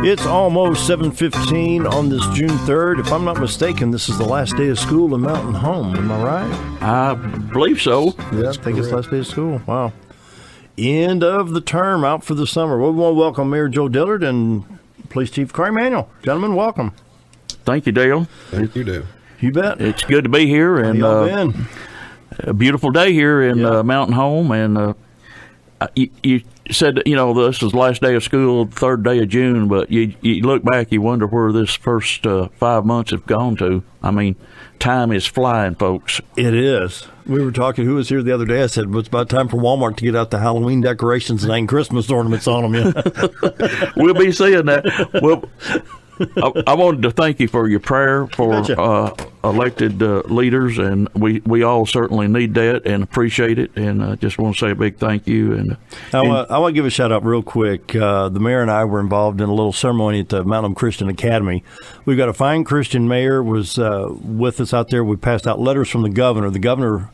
It's almost 7:15 on this June 3rd. If I'm not mistaken, this is the last day of school in Mountain Home. Am I right? I believe so. Yeah, I think it's the last day of school. Wow. End of the term, out for the summer. We want to welcome Mayor Joe Dillard and Police Chief Corey Manuel. Gentlemen, welcome. Thank you, Dale. Thank you, Dale. You bet. It's good to be here, and How y'all been? a beautiful day here in Mountain Home. And you said that, this is the last day of school, third day of June, but you look back, you wonder where this first 5 months have gone to. I mean, time is flying, folks. It is. We were talking, who was here the other day? I said, well, it's about time for Walmart to get out the Halloween decorations and hang Christmas ornaments on them. Yeah. We'll be seeing that. Well, I wanted to thank you for your prayer for elected leaders, and we all certainly need that and appreciate it, and I just want to say a big thank you. And I want to give a shout out real quick. The mayor and I were involved in a little ceremony at the Mountain Christian Academy. We've got a fine Christian mayor was with us out there. We passed out letters from the governor. The governor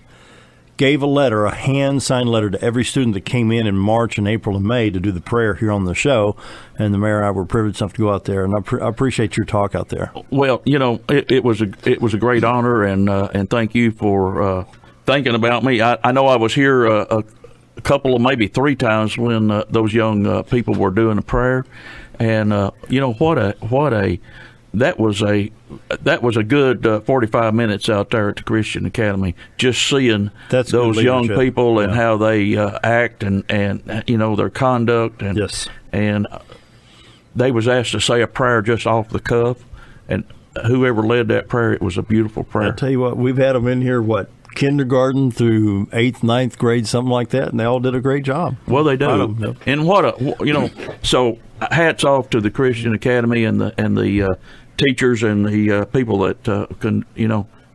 gave a letter, a hand-signed letter to every student that came in March and April and May to do the prayer here on the show. And the mayor and I were privileged enough to go out there, and I appreciate your talk out there. Well, it was a great honor, and thank you for thinking about me. I know I was here a couple of maybe three times when those young people were doing the prayer, and that was a good 45 minutes out there at the Christian Academy, just seeing those young people and how they act and their conduct, and yes. And they was asked to say a prayer just off the cuff, and whoever led that prayer, it was a beautiful prayer. I'll tell you what, we've had them in here, kindergarten through 8th, 9th grade, something like that, and they all did a great job. Well, they do. And so hats off to the Christian Academy and the teachers and the people that can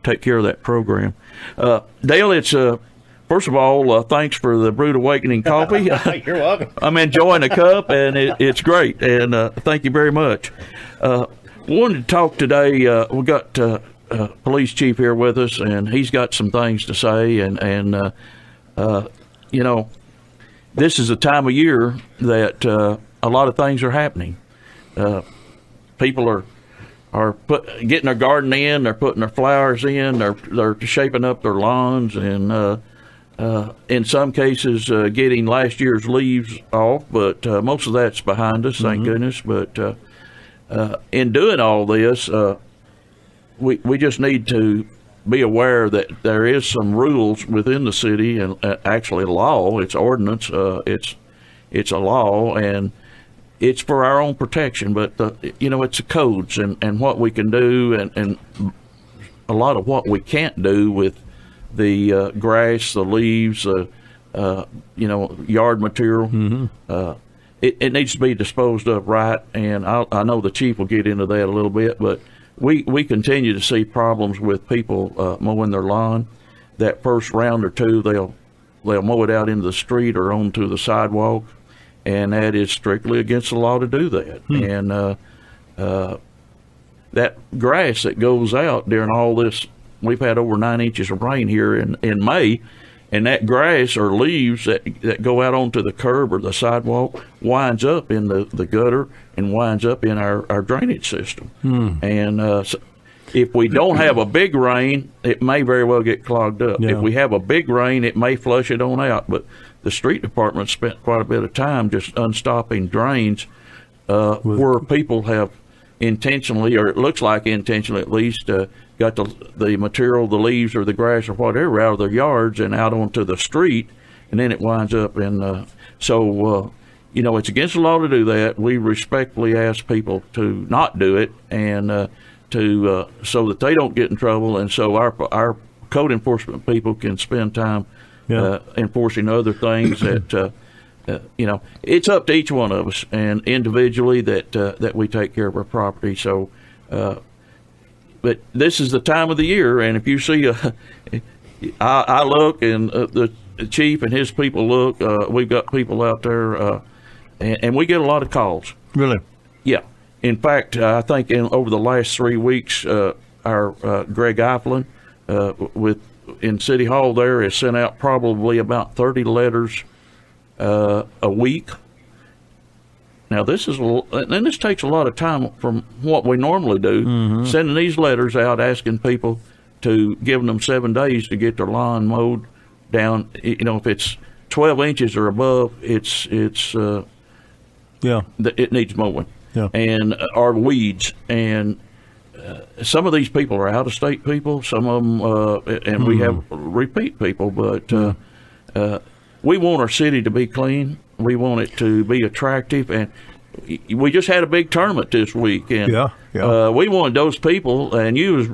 take care of that program. Dale, it's first of all, thanks for the Brewed Awakening coffee. You're welcome. I'm enjoying a cup, and it's great, and thank you very much. Wanted to talk today. We got Police Chief here with us, and he's got some things to say, and this is a time of year that a lot of things are happening. People are getting their garden in, they're putting their flowers in, they're shaping up their lawns, and in some cases getting last year's leaves off, but most of that's behind us, thank goodness. But in doing all this, we just need to be aware that there is some rules within the city, and actually law. It's ordinance. It's a law, and it's for our own protection. But it's the codes and what we can do, and a lot of what we can't do with the grass, the leaves, yard material. It needs to be disposed of right, and I know the chief will get into that a little bit, but we continue to see problems with people mowing their lawn. That first round or two, they'll mow it out into the street or onto the sidewalk, and that is strictly against the law to do that. And that grass that goes out during all this, we've had over 9 inches of rain here in May, and that grass or leaves that go out onto the curb or the sidewalk winds up in the gutter and winds up in our drainage system. And so if we don't have a big rain, it may very well get clogged up. Yeah. If we have a big rain, it may flush it on out. But the street department spent quite a bit of time just unstopping drains where people have intentionally, or it looks like intentionally at least, got the material, the leaves or the grass or whatever out of their yards and out onto the street, and then it winds up in. It's against the law to do that. We respectfully ask people to not do it, and so that they don't get in trouble, and so our code enforcement people can spend time enforcing other things that. It's up to each one of us, and individually that we take care of our property. So, but this is the time of the year, and if you see, I look, and the chief and his people look. We've got people out there, and we get a lot of calls. Really? Yeah. In fact, I think over the last 3 weeks, our Greg Eiflin in City Hall there has sent out probably about 30 letters a week Now, this takes a lot of time from what we normally do, sending these letters out asking people to giving them 7 days to get their lawn mowed down. You know, if it's 12 inches or above, it needs mowing, and or weeds. And some of these people are out-of-state people. Some of them, and we have repeat people. But we want our city to be clean. We want it to be attractive, and we just had a big tournament this week, and we wanted those people, and you was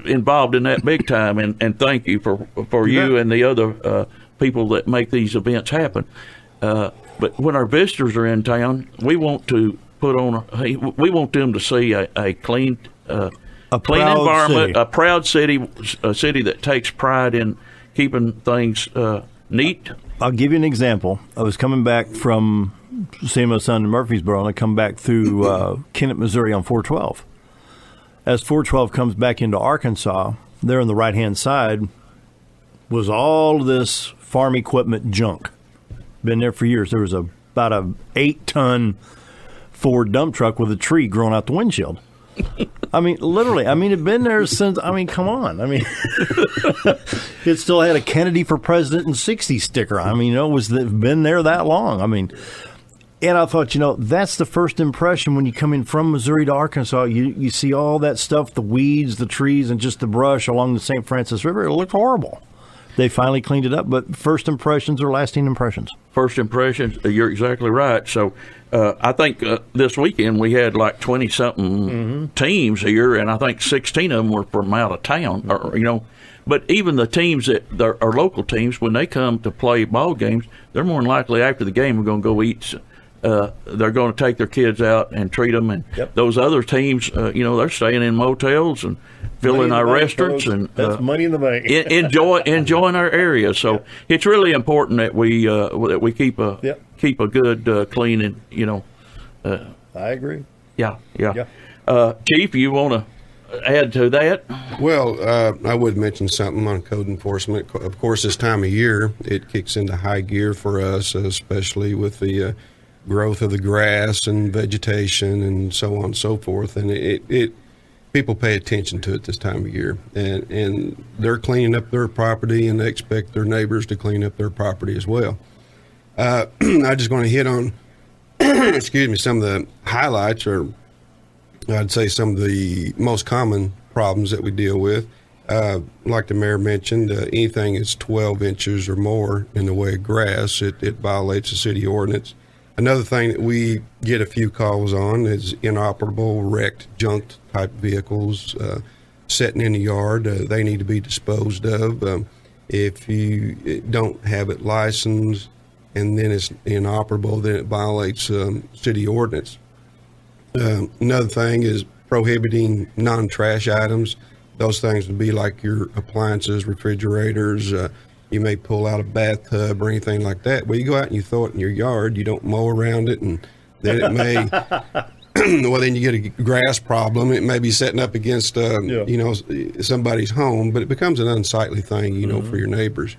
involved in that big time, and thank you for you and the other people that make these events happen. But when our visitors are in town, we want to we want them to see a clean, clean environment, a proud city, a city that takes pride in keeping things neat. I'll give you an example. I was coming back from seeing my son in Murfreesboro, and I come back through Kennett, Missouri on 412. As 412 comes back into Arkansas, there on the right-hand side was all of this farm equipment junk. Been there for years. There was about a 8-ton Ford dump truck with a tree growing out the windshield. I mean, literally. I mean, it'd been there since. I mean, come on. I mean, it still had a Kennedy for President in '60 sticker. I mean, been there that long. I mean, and I thought, that's the first impression when you come in from Missouri to Arkansas. You see all that stuff, the weeds, the trees, and just the brush along the St. Francis River. It looked horrible. They finally cleaned it up, but first impressions are lasting impressions. First impressions, you're exactly right. So I think this weekend we had like 20-something teams here, and I think 16 of them were from out of town. But even the teams that are local teams, when they come to play ball games, they're more than likely after the game we're going to go eat. They're going to take their kids out and treat them, and those other teams, they're staying in motels and filling our restaurants, and that's money in the bank. enjoying our area. So it's really important that we keep a good clean and I agree. Yeah. Chief, you want to add to that? Well, I would mention something on code enforcement. Of course, this time of year it kicks into high gear for us, especially with the growth of the grass and vegetation and so on and so forth, and it people pay attention to it this time of year, and they're cleaning up their property, and they expect their neighbors to clean up their property as well. I'm just going to hit on some of the highlights, or I'd say some of the most common problems that we deal with. Like the mayor mentioned, anything that's 12 inches or more in the way of grass, it violates the city ordinance. Another thing that we get a few calls on is inoperable, wrecked, junked type vehicles sitting in the yard. They need to be disposed of. If you don't have it licensed and then it's inoperable, then it violates city ordinance. Another thing is prohibiting non-trash items. Those things would be like your appliances, refrigerators. You may pull out a bathtub or anything like that. Well, you go out and you throw it in your yard. You don't mow around it, and then it may. Well, then you get a grass problem. It may be setting up against, somebody's home, but it becomes an unsightly thing, for your neighbors.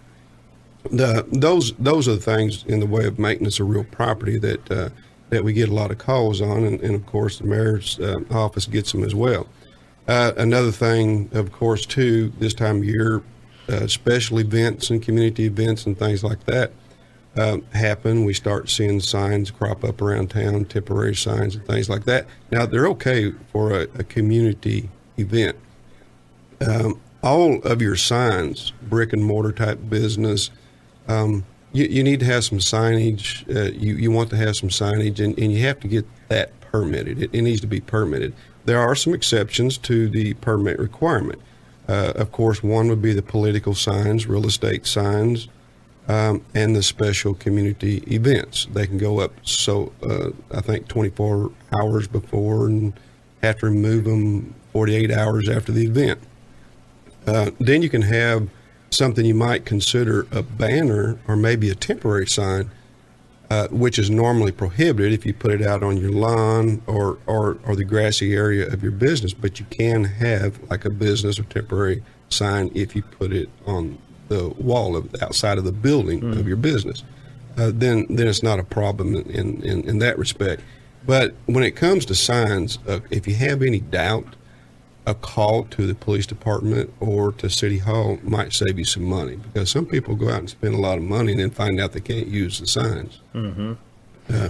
Those are the things in the way of maintenance of real property that we get a lot of calls on, and of course the mayor's office gets them as well. Another thing, of course, too, this time of year, special events and community events and things like that happen. We start seeing signs crop up around town, temporary signs and things like that. Now, they're okay for a community event. All of your signs, brick and mortar type business, you need to have some signage. You want to have some signage, and you have to get that permitted. It needs to be permitted. There are some exceptions to the permit requirement. Of course, one would be the political signs, real estate signs, and the special community events. They can go up, I think 24 hours before, and have to remove them 48 hours after the event. Then you can have something you might consider a banner or maybe a temporary sign, which is normally prohibited if you put it out on your lawn or the grassy area of your business, but you can have like a business or temporary sign if you put it on the wall outside of the building of your business. Then it's not a problem in that respect. But when it comes to signs, if you have any doubt, a call to the police department or to City Hall might save you some money, because some people go out and spend a lot of money and then find out they can't use the signs. Mm-hmm.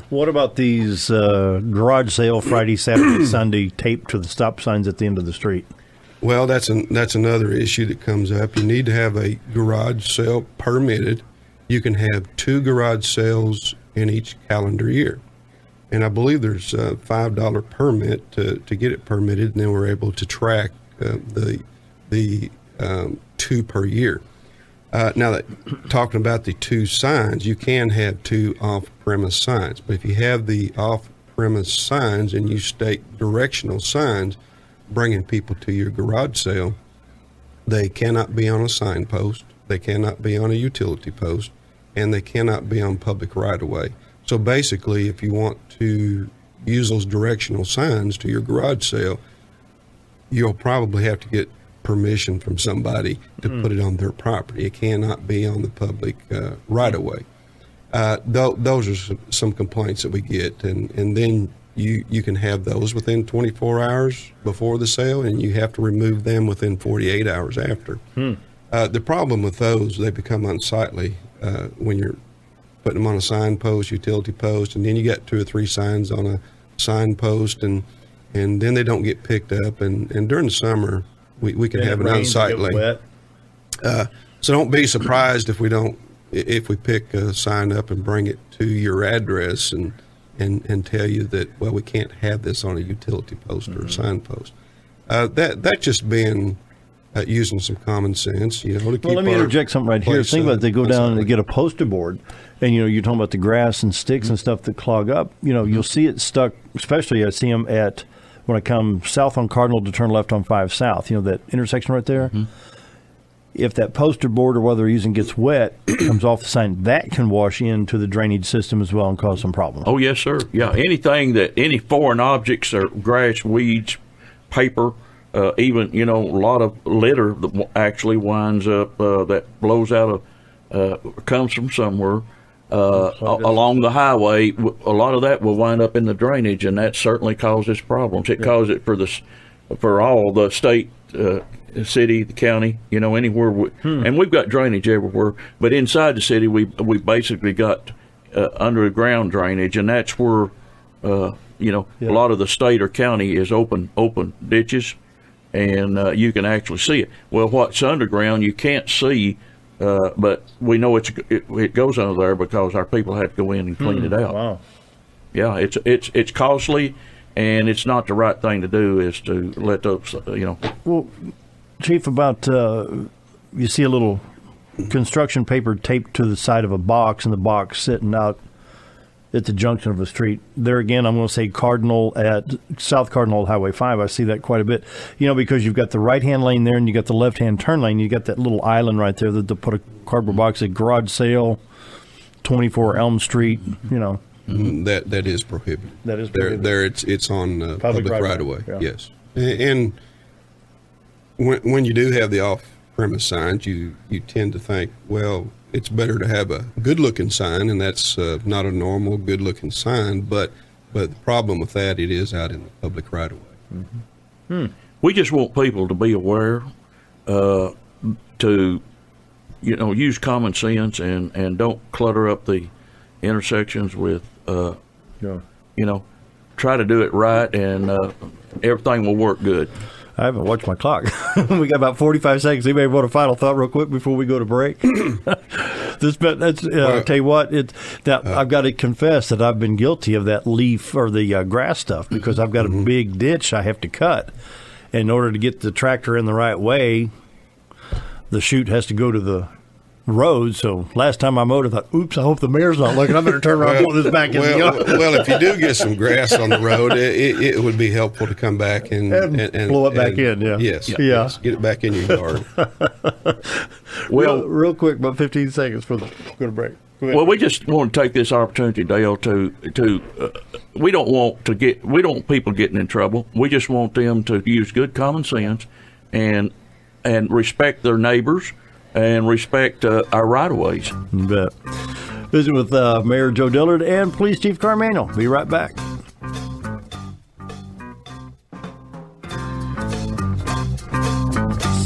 What about these garage sale Friday, Saturday, Sunday taped to the stop signs at the end of the street? Well, that's another issue that comes up. You need to have a garage sale permitted. You can have 2 garage sales in each calendar year. And I believe there's a $5 permit to get it permitted, and then we're able to track the 2 per year. Now, talking about the 2 signs, you can have 2 off-premise signs. But if you have the off-premise signs and you state directional signs bringing people to your garage sale, they cannot be on a signpost, they cannot be on a utility post, and they cannot be on public right-of-way. So basically, if you want to use those directional signs to your garage sale, you'll probably have to get permission from somebody to put it on their property. It cannot be on the public right-of-way. Those are some complaints that we get, and then you can have those within 24 hours before the sale, and you have to remove them within 48 hours after. The problem with those, they become unsightly when you're putting them on a signpost, utility post, and then you got 2 or 3 signs on a signpost, and then they don't get picked up. And during the summer, we can have an unsightly. So don't be surprised if we pick a sign up and bring it to your address and tell you that, well, we can't have this on a utility post or a signpost. That's just being using some common sense, to keep. Well, let me interject something right here. Think about it. They go down and they get a poster board, and you're talking about the grass and sticks and stuff that clog up. You'll see it stuck. Especially, I see them when I come south on Cardinal to turn left on 5 South. That intersection right there. Mm-hmm. If that poster board or whether they're using gets wet, comes off the sign, that can wash into the drainage system as well and cause some problems. Oh yes, sir. Yeah, any foreign objects or grass, weeds, paper. Even a lot of litter that actually winds up that blows out comes from somewhere along the highway. A lot of that will wind up in the drainage, and that certainly causes problems. It causes it for all the state, city, the county, anywhere. And we've got drainage everywhere, but inside the city we basically got underground drainage, and that's where a lot of the state or county is open ditches. And you can actually see it. Well, what's underground you can't see, but we know it goes under there because our people have to go in and clean it out. Wow. Yeah, it's costly, and it's not the right thing to do. Is to let those Well, Chief, about you see a little construction paper taped to the side of a box, and the box sitting out at the junction of a street. There again, I'm going to say Cardinal at South Cardinal Highway 5. I see that quite a bit, because you've got the right-hand lane there and you got the left-hand turn lane. You got that little island right there that they put a cardboard box at garage sale, 24 Elm Street, That is prohibited. That is prohibited. There it's on public right-of-way, yeah. Yes. And when you do have the off-premise signs, you tend to think, well, it's better to have a good-looking sign, and that's not a normal good-looking sign. But the problem with that, it is out in the public right-of-way. Mm-hmm. We just want people to be aware, to use common sense and don't clutter up the intersections with try to do it right, and everything will work good. I haven't watched my clock. We got about 45 seconds. Anybody want a final thought real quick before we go to break? I'll tell you what, I've got to confess that I've been guilty of that leaf or the grass stuff, because I've got a big ditch I have to cut. In order to get the tractor in the right way, the chute has to go to the road. So last time I mowed, I thought, oops, I hope the mayor's not looking. I better turn around and pull this back in the yard. Well, if you do get some grass on the road, it would be helpful to come back and blow it back in. Yeah. Yes. Yeah. Yes, get it back in your yard. Well, real quick, about 15 seconds for the go to break. Well, we just want to take this opportunity, Dale, to we don't want people getting in trouble. We just want them to use good common sense and respect their neighbors and respect our right-of-ways. You bet. Visit with Mayor Joe Dillard and Police Chief Manuel. Be right back.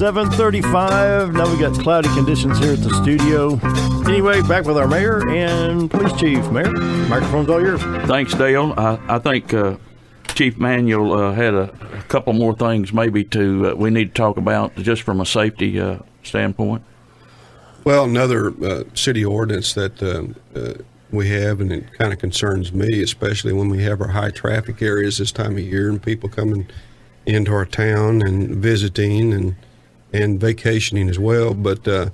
7:35. Now we got cloudy conditions here at the studio. Anyway, back with our mayor and police chief. Mayor, microphone's all yours. Thanks, Dale. I think Chief Manuel had a couple more things maybe we need to talk about just from a safety standpoint. Well, another city ordinance that we have, and it kind of concerns me, especially when we have our high traffic areas this time of year and people coming into our town and visiting and vacationing as well, but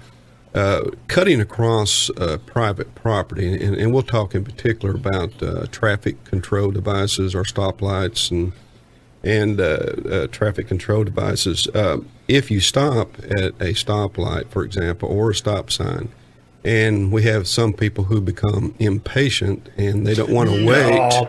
cutting across private property, and we'll talk in particular about traffic control devices or stoplights and traffic control devices. If you stop at a stoplight, for example, or a stop sign, and we have some people who become impatient and they don't want to wait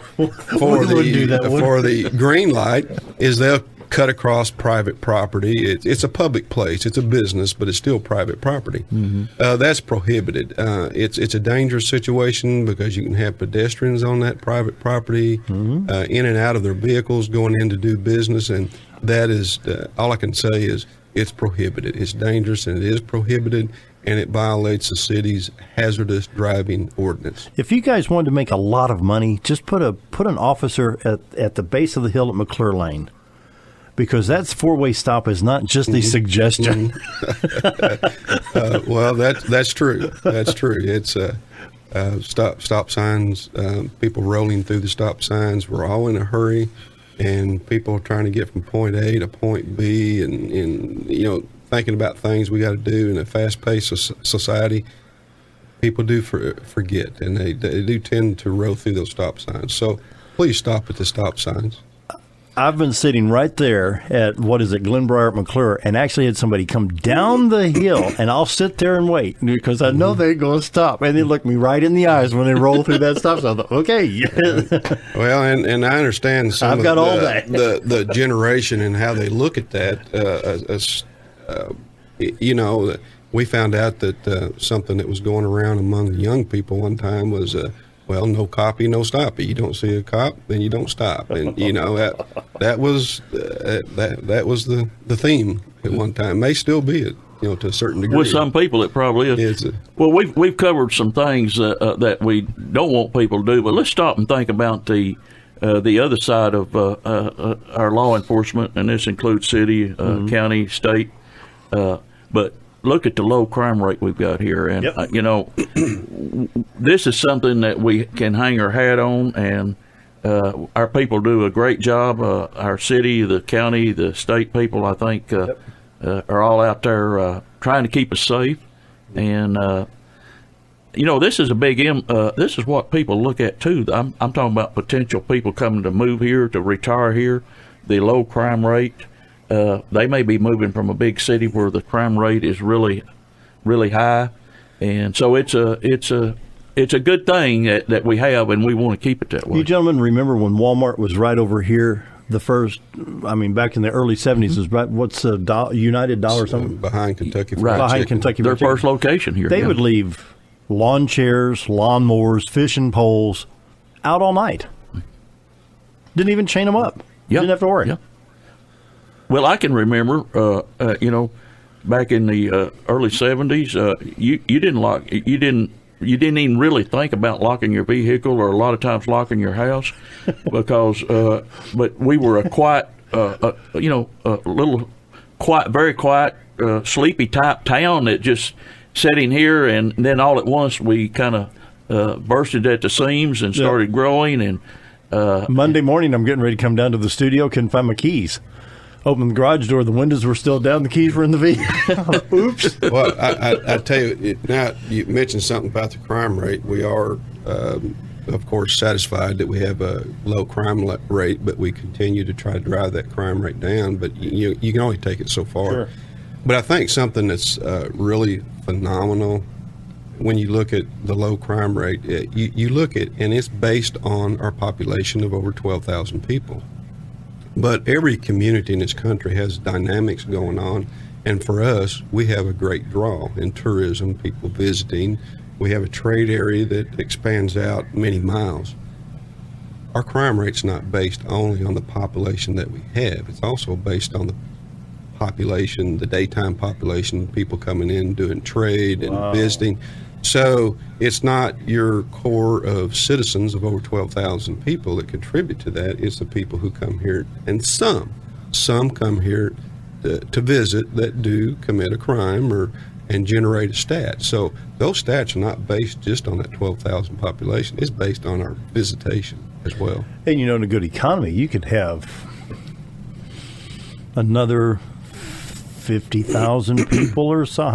for the green light, they'll cut across private property. It's a public place. It's a business, but it's still private property. Mm-hmm. That's prohibited. It's a dangerous situation because you can have pedestrians on that private property, mm-hmm. In and out of their vehicles going in to do business, and that is all I can say is it's prohibited. It's dangerous, and it is prohibited, and it violates the city's hazardous driving ordinance. If you guys wanted to make a lot of money, just put an officer at the base of the hill at McClure Lane. Because that four-way stop is not just a suggestion. Well, that's true. That's true. It's stop signs, people rolling through the stop signs. We're all in a hurry, and people are trying to get from point A to point B, and thinking about things we got to do in a fast-paced society. People do forget, and they do tend to roll through those stop signs. So please stop at the stop signs. I've been sitting right there at, Glenbriar at McClure, and actually had somebody come down the hill, and I'll sit there and wait because I know they're going to stop. And they look me right in the eyes when they roll through that stop sign. I thought, okay. Well, and I understand some I've got of all that. the generation and how they look at that. We found out that something that was going around among the young people one time was well, no copy, no stoppy. You don't see a cop, then you don't stop. And that was the theme at one time. May still be it, to a certain degree. With some people, it probably is. Well, we've covered some things that we don't want people to do, but let's stop and think about the other side of our law enforcement, and this includes city, mm-hmm. county, state, but. Look at the low crime rate we've got here, and yep. This is something that we can hang our hat on, and our people do a great job. Our city, the county, the state people, I think, are all out there trying to keep us safe. And this is a big. This is what people look at too. I'm talking about potential people coming to move here, to retire here. The low crime rate. They may be moving from a big city where the crime rate is really, really high, and so it's a good thing that we have, and we want to keep it that way. You gentlemen remember when Walmart was right over here? The first, back in the early 70s, is right. What's United Dollar or something behind Kentucky Fried Behind Chicken. Kentucky Their Fried Chicken. first location here. They would leave lawn chairs, lawnmowers, fishing poles out all night. Didn't even chain them up. Yep. Didn't have to worry. Yep. Well, I can remember, back in the early 70s, you didn't lock. You didn't even really think about locking your vehicle, or a lot of times locking your house, because. But we were a quiet, a little quiet, very quiet, sleepy type town that just sitting here, and then all at once we kind of bursted at the seams and started growing. And Monday morning, I'm getting ready to come down to the studio, couldn't find my keys. Opened the garage door, the windows were still down, the keys were in the vehicle. Oops. Well, I tell you, now you mentioned something about the crime rate. We are, of course, satisfied that we have a low crime rate, but we continue to try to drive that crime rate down. But you can only take it so far. Sure. But I think something that's really phenomenal when you look at the low crime rate, you look at, and it's based on our population of over 12,000 people. But every community in this country has dynamics going on, and for us, we have a great draw in tourism, people visiting. We have a trade area that expands out many miles. Our crime rate's not based only on the population that we have. It's also based on the population, the daytime population, people coming in doing trade and visiting. So it's not your core of citizens of over 12,000 people that contribute to that. It's the people who come here, and some come here to visit that do commit a crime and generate a stat. So those stats are not based just on that 12,000 population. It's based on our visitation as well. And in a good economy, you could have another 50,000 people or so.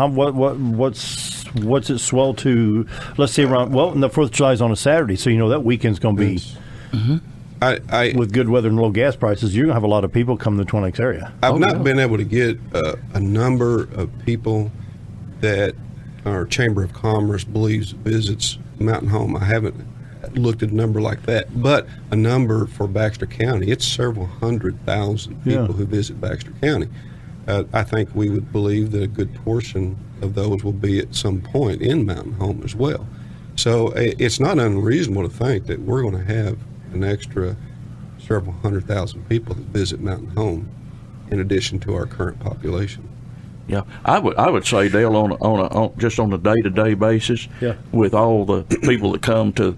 What's it swell to? Let's say around. Well, and the 4th of July is on a Saturday, so that weekend's going to be. Mm-hmm. With good weather and low gas prices, you're going to have a lot of people come to the Twin Lakes area. I've not been able to get a number of people that our Chamber of Commerce believes visits Mountain Home. I haven't looked at a number like that, but a number for Baxter County. It's several 100,000 people who visit Baxter County. I think we would believe that a good portion of those will be at some point in Mountain Home as well. So it's not unreasonable to think that we're going to have an extra several 100,000 people that visit Mountain Home in addition to our current population. Yeah, I would say, Dale, on just on a day-to-day basis, with all the people that come to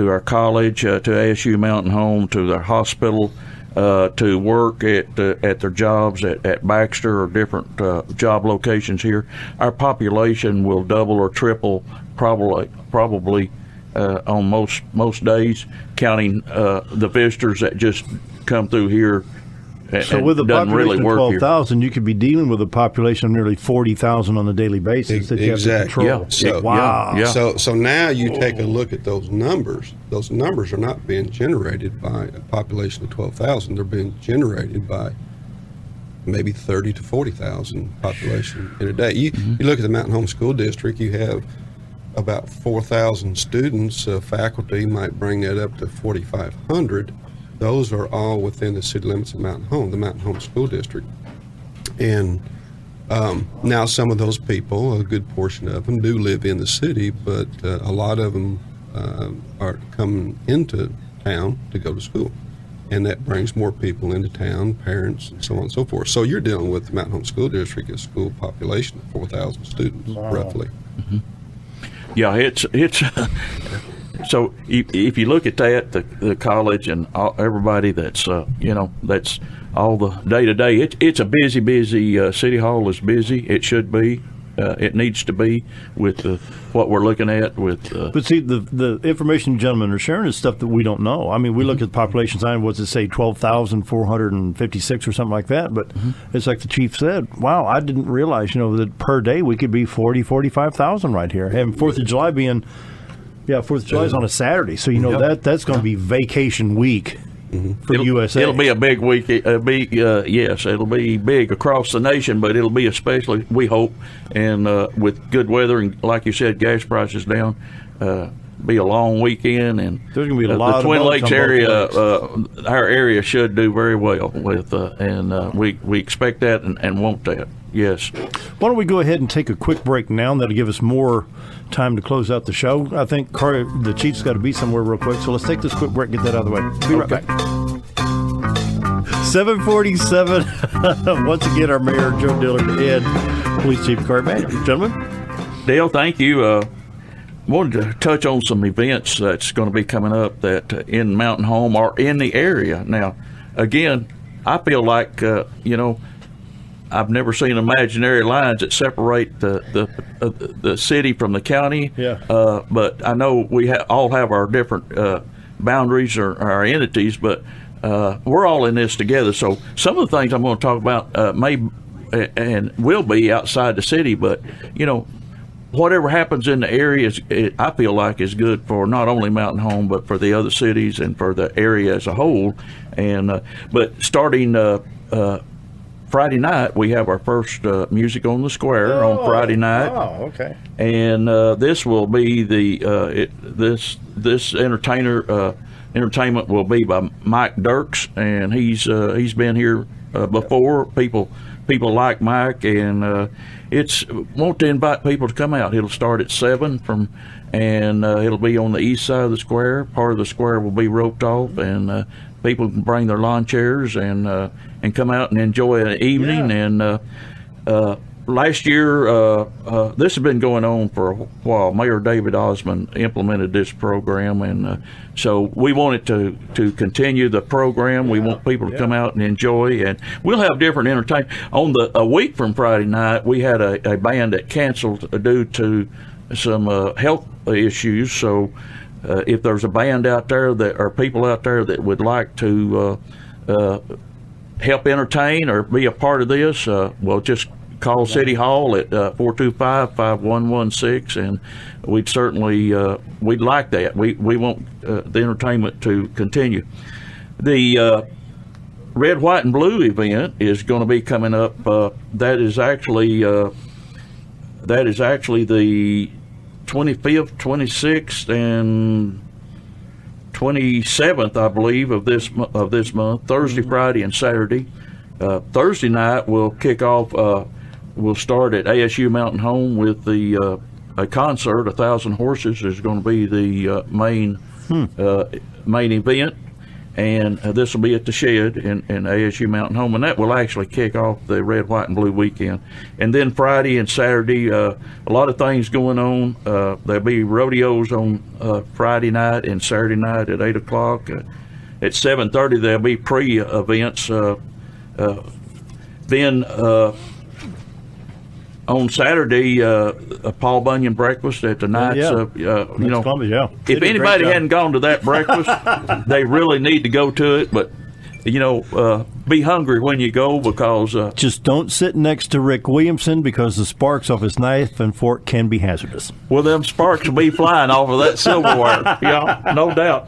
our college, to ASU Mountain Home, to their hospital, to work at their jobs at Baxter or different job locations here, our population will double or triple probably on most days, counting the visitors that just come through here. So with a population of 12,000, you could be dealing with a population of nearly 40,000 on a daily basis that you have to control. Yeah. So, wow. Yeah. So now you take a look at those numbers. Those numbers are not being generated by a population of 12,000. They're being generated by maybe 30 to 40,000 population in a day. You look at the Mountain Home School District, you have about 4,000 students. Faculty might bring that up to 4,500. Those are all within the city limits of Mountain Home, the Mountain Home School District. And now some of those people, a good portion of them, do live in the city, but a lot of them are coming into town to go to school. And that brings more people into town, parents, and so on and so forth. So you're dealing with the Mountain Home School District, a school population of 4,000 students, roughly. Mm-hmm. Yeah, it's so if you look at that, the college and everybody that's that's all the day to day. It's a busy. City Hall is busy. It should be. It needs to be with what we're looking at with. But see, the information gentlemen are sharing is stuff that we don't know. I mean, we look at the population sign. What's it say? 12,456 or something like that. But it's like the chief said. Wow, I didn't realize. That per day we could be 45,000 right here. And 4th of July being. Yeah, 4th of July is on a Saturday, so that's going to be vacation week for USA. It'll be a big week. Yes, it'll be big across the nation, but it'll be especially, we hope, and with good weather and, like you said, gas prices down, be a long weekend, and there's going to be a lot the of Twin Lakes area. Lakes. Our area should do very well with, and we expect that and want that. Yes. Why don't we go ahead and take a quick break now? That'll give us more time to close out the show. I think the Chief's got to be somewhere real quick, so let's take this quick break, get that out of the way. Be right back. 7:47. Once again, our Mayor, Joe Dillard, and Police Chief Corey Manuel. Gentlemen? Dale, thank you. Wanted to touch on some events that's going to be coming up that in Mountain Home or in the area. Now, again, I feel like, I've never seen imaginary lines that separate the city from the county. Yeah. But I know we all have our different boundaries or our entities, but we're all in this together. So some of the things I'm going to talk about may and will be outside the city, but whatever happens in the areas, I feel like is good for not only Mountain Home but for the other cities and for the area as a whole. And but starting Friday night, we have our first Music on the Square on Friday night. Oh, okay. And this will be this entertainment will be by Mike Dirks, and he's been here before. People like Mike, and want to invite people to come out. It'll start at 7 and it'll be on the east side of the square. Part of the square will be roped off, and people can bring their lawn chairs and come out and enjoy an evening. Yeah. And last year, this has been going on for a while. Mayor David Osmond implemented this program, and so we want it to continue the program. We want people to come out and enjoy, and we'll have different entertainment. On a week from Friday night, we had a band that canceled due to some health issues. So if there's a band out there that or people out there that would like to help entertain or be a part of this, well, just call City Hall at 425-5116, and we'd certainly we'd like that. We want the entertainment to continue. The Red, White, and Blue event is going to be coming up. That is actually the 25th, 26th, and 27th, I believe, of this month. Thursday, Friday, and Saturday. Thursday night we'll kick off. We'll start at ASU Mountain Home with a concert. 1,000 Horses is going to be the main event, and this will be at the Shed in ASU Mountain Home, and that will actually kick off the Red, White, and Blue weekend. And then Friday and Saturday, a lot of things going on. There'll be rodeos on Friday night and Saturday night at 8 o'clock. At 7:30, there'll be pre-events. Then on Saturday, a Paul Bunyan breakfast at the Knights. Columbia, if anybody hadn't gone to that breakfast, they really need to go to it. But be hungry when you go, because just don't sit next to Rick Williamson, because the sparks off his knife and fork can be hazardous. Well, them sparks will be flying off of that silverware, no doubt.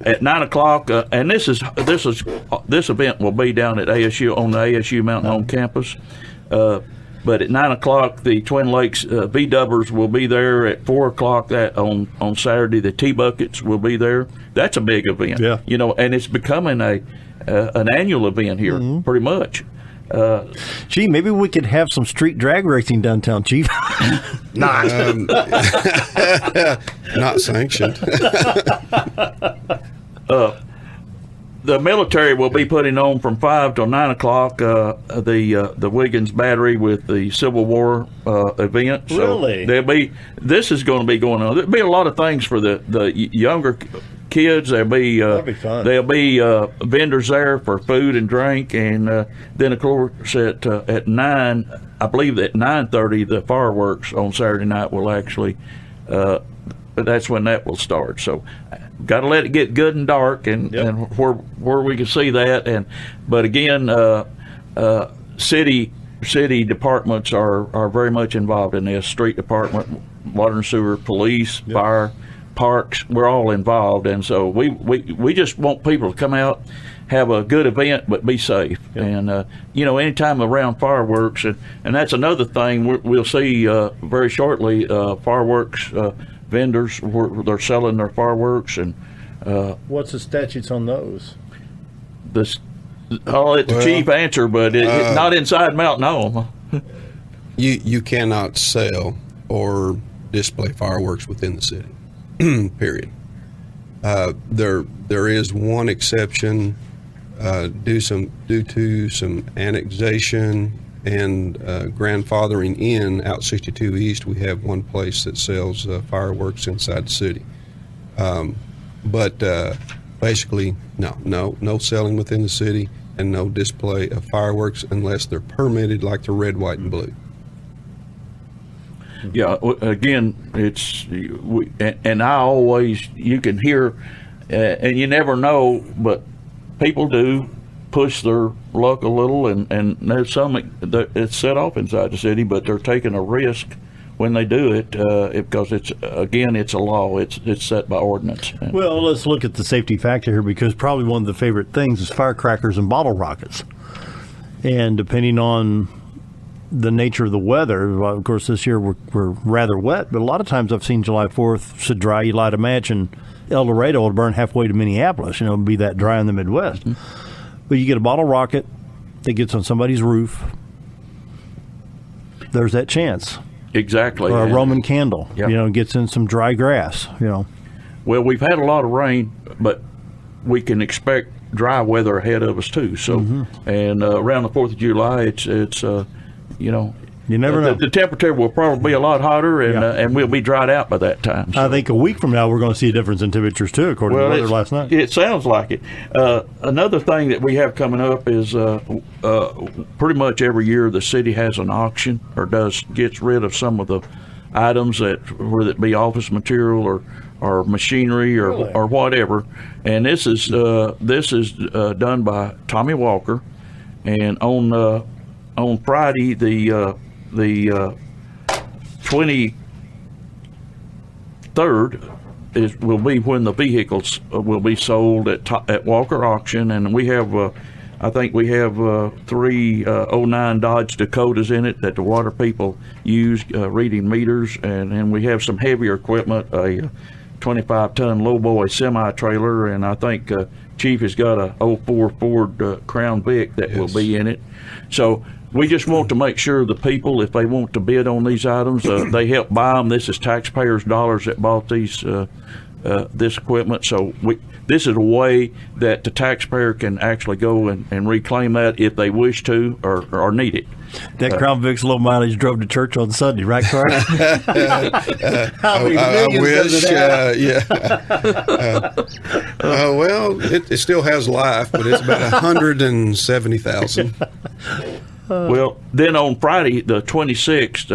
At 9 o'clock, and this event will be down at ASU on the ASU Mountain Home campus. But at 9 o'clock, the Twin Lakes V-Dubbers will be there. At 4 o'clock on Saturday, the T-Buckets will be there. That's a big event, and it's becoming an annual event here, pretty much. Gee, maybe we could have some street drag racing downtown, Chief. Not sanctioned. The military will be putting on from 5 till 9 o'clock the Wiggins Battery with the Civil War event. So really? This is going to be going on. There'll be a lot of things for the younger kids. There'll be fun. There'll be vendors there for food and drink, and then of course at 9, I believe at 9:30 the fireworks on Saturday night will actually. That's when that will start. So, got to let it get good and dark, and where we can see that. But again, city departments are very much involved in this. Street department, water and sewer, police, fire, parks. We're all involved, and so we just want people to come out, have a good event, but be safe. And anytime around fireworks, and that's another thing we'll see very shortly. Fireworks. Vendors, they're selling their fireworks. And what's the statutes on those? I'll let the chief answer, but it's not inside Mountain Home. You cannot sell or display fireworks within the city. Period. There is one exception due to some annexation and grandfathering in out 62 East. We have one place that sells fireworks inside the city, but basically no selling within the city, and no display of fireworks unless they're permitted, like the Red, White, and Blue. Yeah, again, and I always, you can hear, and you never know, but people do push their luck a little, and there's some it's set off inside the city, but they're taking a risk when they do it because it's a law. It's set by ordinance. Well, let's look at the safety factor here, because probably one of the favorite things is firecrackers and bottle rockets. And depending on the nature of the weather, well, of course this year we're rather wet, but a lot of times I've seen July 4th so dry you light a match and El Dorado will burn halfway to Minneapolis. It'll be that dry in the Midwest. Mm-hmm. But you get a bottle rocket that gets on somebody's roof, there's that chance. Exactly. Or a Roman candle, gets in some dry grass, Well, we've had a lot of rain, but we can expect dry weather ahead of us too. So, and around the 4th of July, it's you never know. The temperature will probably be a lot hotter, and we'll be dried out by that time. So. I think a week from now we're going to see a difference in temperatures too, according to the weather last night. It sounds like it. Another thing that we have coming up is pretty much every year the city has an auction or gets rid of some of the items whether it be office material or machinery or whatever. And this is done by Tommy Walker, and on Friday the 23rd will be when the vehicles will be sold at Walker Auction, and we have I think we have 3 '09 Dodge Dakotas in it that the water people use reading meters, and we have some heavier equipment, a 25-ton lowboy semi-trailer, and I think Chief has got a 04 Ford Crown Vic that will be in it. So we just want to make sure the people, if they want to bid on these items, they help buy them. This is taxpayers' dollars that bought this equipment. So this is a way that the taxpayer can actually go and reclaim that if they wish to or need it. That Crown Vic's low mileage drove to church on Sunday, right, Carter? I wish. Well, it still has life, but it's about 170,000. Well, then on Friday, the 26th,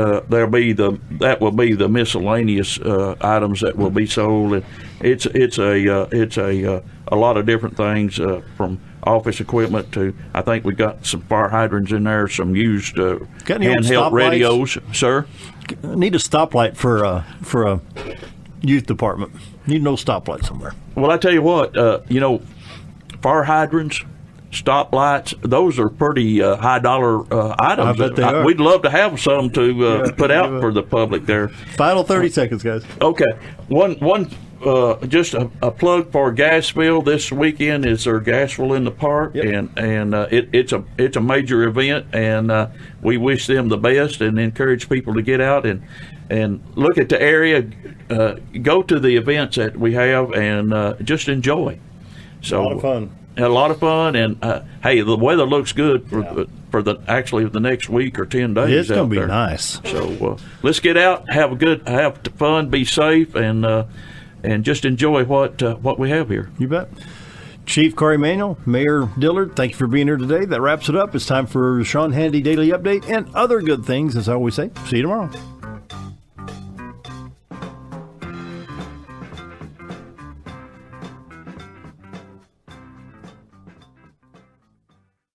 that will be the miscellaneous items that will be sold, and it's a lot of different things from office equipment to, I think we got some fire hydrants in there, some used handheld radios, sir. Need a stoplight for a youth department. Need no stoplight somewhere. Well, I tell you what, fire hydrants, stoplights, those are pretty high dollar items. I bet they are. We'd love to have some to put out for the public there. Final 30 seconds, guys. Okay. One just a plug for Gasville. This weekend is their Gasville in the Park, and it's a major event, and we wish them the best and encourage people to get out and look at the area, go to the events that we have, and just enjoy. So, a lot of fun, and hey, the weather looks good for the next week or 10 days. It's going to be nice. So let's get out, have fun, be safe, and just enjoy what we have here. You bet. Chief Corey Manuel, Mayor Dillard, thank you for being here today. That wraps it up. It's time for Sean Hannity Daily Update and other good things, as I always say. See you tomorrow.